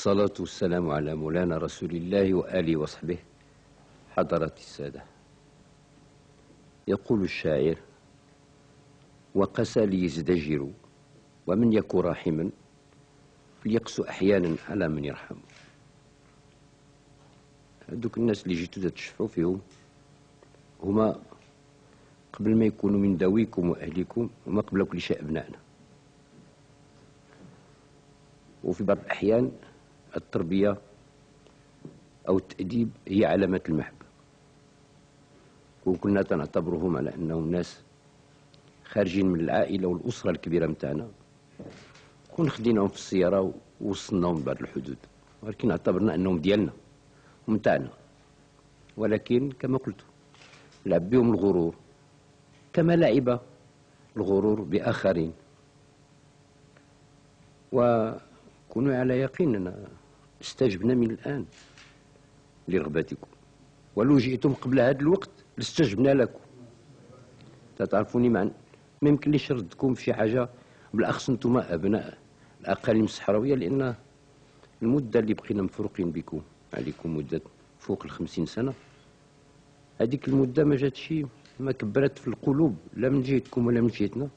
الصلاة والسلام على مولانا رسول الله وآله وصحبه. حضرات السادة، يقول الشاعر: وقسى ليزدجر ومن يك راحما فليقسو أحيانا على من يرحم. هذوك الناس اللي جيتوا تشفعوا فيهم هما قبل ما يكونوا من ذويكم وأهليكم هما قبل كل شيء أبنائنا. وفي بعض الأحيان التربية أو التأديب هي علامة المحبة، وكنا تنعتبرهم على أنهم ناس خارجين من العائلة والأسرة الكبيرة متاعنا، كون خديناهم في السيارة ووصلناهم لبعض الحدود، ولكن اعتبرنا أنهم ديالنا ومتاعنا. ولكن كما قلت لعب بهم الغرور كما لعب الغرور بآخرين، وكونوا على يقين أن استجبنا من الآن لرغبتكم، ولو جئتم قبل هذا الوقت لاستجبنا لكم. تعرفوني ما يمكنليش نردكم في شي حاجة، بالأخص أنتم أبناء الأقاليم الصحراوية، لأن المدة اللي بقينا مفروقين بكم عليكم مدة فوق 50 سنة، هذيك المدة ما جاتش ما كبرت في القلوب لا من جهتكم ولا من جهتنا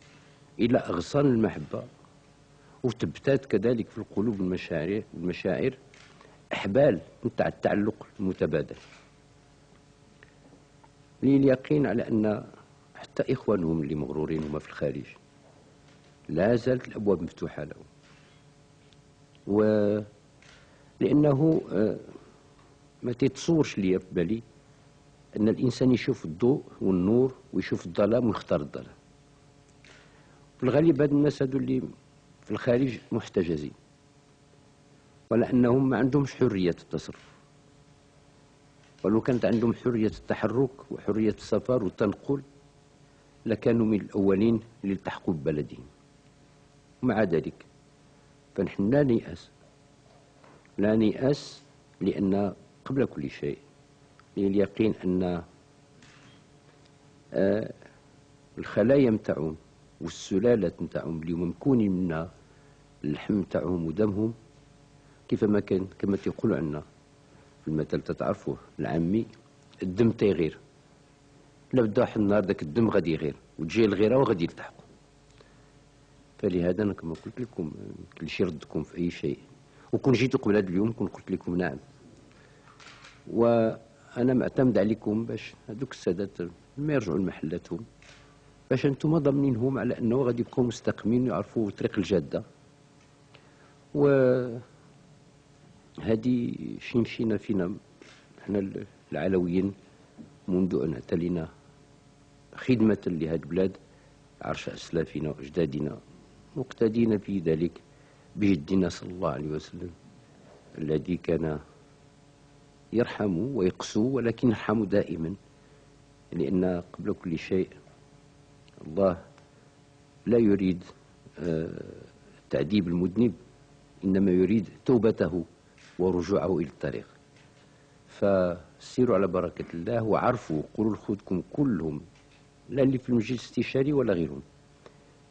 إلى أغصان المحبة، وثبتات كذلك في القلوب المشاعر أحبال نتاع التعلق المتبادل. لي اليقين على أن حتى إخوانهم اللي مغرورين هما في الخارج لا زالت الأبواب مفتوحة لهم، لأنه ما تتصورش لي في بالي أن الإنسان يشوف الضوء والنور ويشوف الظلام ويختار الظلام. في الغالب هاد الناس هادو اللي في الخارج محتجزين، ولأنهم ما عندهمش حرية التصرف، ولو كانت عندهم حرية التحرك وحرية السفر والتنقل لكانوا من الأولين اللي التحقوا ببلدهم. ومع ذلك فنحن لا نيأس لأن قبل كل شيء لي اليقين أن الخلايا متاعهم والسلالة متاعهم اللي مكونين منها اللحم متاعهم ودمهم، كيفما كان كما تيقولوا عندنا في المثل تتعرفوه العامي: الدم تيغير، لا بدا واحد النهار ذاك الدم غادي يغير وتجي الغيره وغادي يلتحقوا. فلهذا انا كما قلت لكم كلشي ردكم في اي شيء، وكون جيتوا قبل هذا اليوم كون قلت لكم نعم. وانا معتمد عليكم باش هذوك السادات لما يرجعوا لمحلاتهم باش انتم ضامنينهم على انه غادي يبقوا مستقيمين ويعرفوا الطريق الجاده. وهذه شي مشينا فينا احنا العلويين منذ ان اعتلينا خدمة لهذه البلاد عرش أسلافنا وأجدادنا، مقتدين في ذلك بجدنا صلى الله عليه وسلم الذي كان يرحم ويقسو، ولكن يرحم دائما، لأن قبل كل شيء الله لا يريد تعذيب المذنب، إنما يريد توبته ورجوعه إلى الطريق. فسيروا على بركة الله وعرفوا، قولوا لخوتكم كلهم لا اللي في المجلس الاستشاري ولا غيرهم،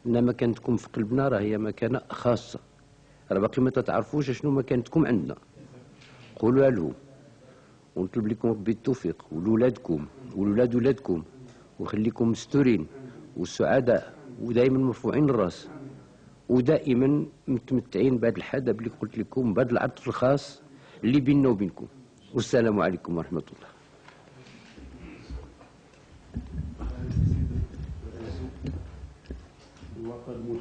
إن مكانتكم في قلبنا راه هي مكانة خاصة، راه باقي ما تتعرفوش شنو مكانتكم عندنا. قولوها لهم، ونطلب لكم ربي التوفيق ولولادكم ولولاد ولادكم، وخليكم مستورين وسعداء ودائما مرفوعين الراس، ودائما متمتعين بهذا الحدث اللي قلت لكم، بهذا العطف الخاص اللي بيننا وبينكم. والسلام عليكم ورحمة الله. وقد